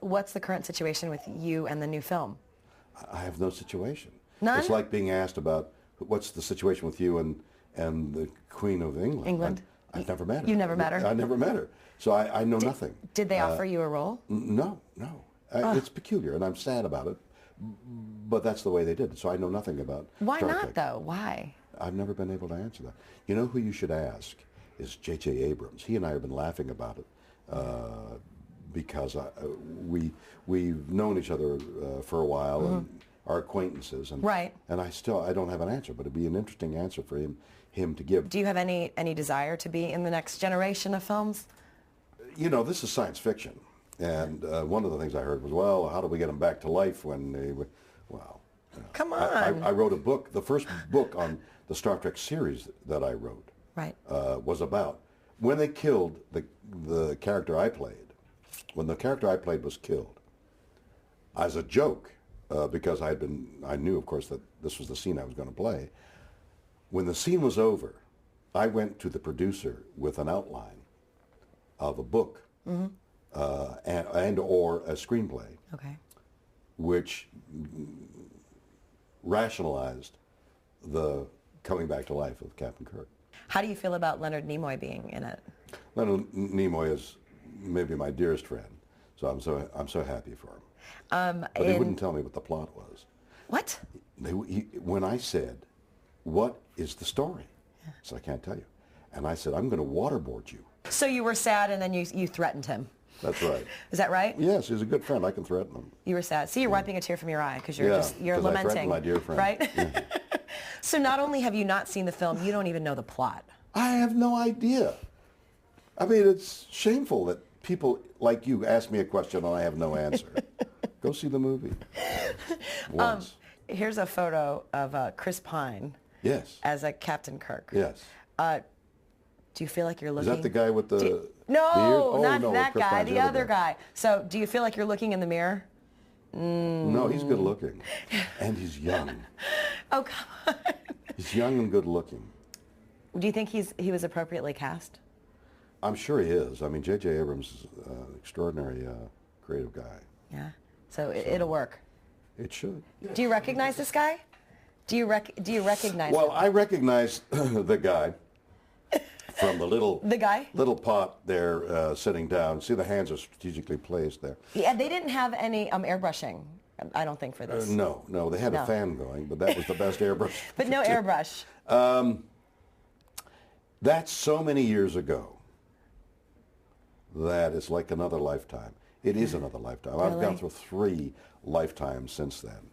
what's the current situation with you and the new film? I have no situation. None? It's like being asked about what's the situation with you and the Queen of England. England? I've never met her. You never met her? I never met her. So I know nothing. Did they offer you a role? No. It's peculiar, and I'm sad about it. But that's the way they did it. So I know nothing about Why Star not, Trek. though? Why? I've never been able to answer that. You know who you should ask is J.J. Abrams. He and I have been laughing about it because we've known each other for a while and are acquaintances. And, Right. And I don't have an answer, but it'd be an interesting answer for him to give. Do you have any desire to be in the next generation of films? You know, this is science fiction. And one of the things I heard was, well, how do we get them back to life when they were, well. Come on. I wrote a book. The first book on the Star Trek series that I wrote was about when they killed the character I played. When the character I played was killed, as a joke, because I knew, of course, that this was the scene I was going to play. When the scene was over, I went to the producer with an outline of a book and or a screenplay, which rationalized the coming back to life of Captain Kirk. How do you feel about Leonard Nimoy being in it? Leonard Nimoy is maybe my dearest friend, so I'm so happy for him. But he wouldn't tell me what the plot was. What? When I said, "What is the story?" So I can't tell you, and I said, "I'm going to waterboard you." So you were sad, and then you threatened him. That's right. Is that right? Yes, he's a good friend. I can threaten him. You were sad. See, you're wiping a tear from your eye because you're I lamenting. threatened my dear friend. Right? Yeah. So not only have you not seen the film, you don't even know the plot. I have no idea. I mean, it's shameful that people like you ask me a question and I have no answer. Go see the movie. Once. Here's a photo of Chris Pine. Yes. As a Captain Kirk. Yes. Do you feel like you're looking? Is that the guy with the? No, oh, not no, that Chris guy. Pine's The other guy. So, do you feel like you're looking in the mirror? No, he's good looking, and he's young. Oh, come on. He's young and good looking. Do you think he was appropriately cast? I'm sure he is. I mean, J.J. Abrams is an extraordinary creative guy. Yeah. So it'll work. It should. Do you recognize this guy? Do you recognize him? Well, I recognize the guy from the little little pot there sitting down. See, the hands are strategically placed there. Yeah, they didn't have any airbrushing, I don't think, for this. No, they had a fan going, but that was the best airbrush. But no airbrush. That's so many years ago that it's like another lifetime. It is another lifetime. Really? I've gone through 3 lifetimes since then.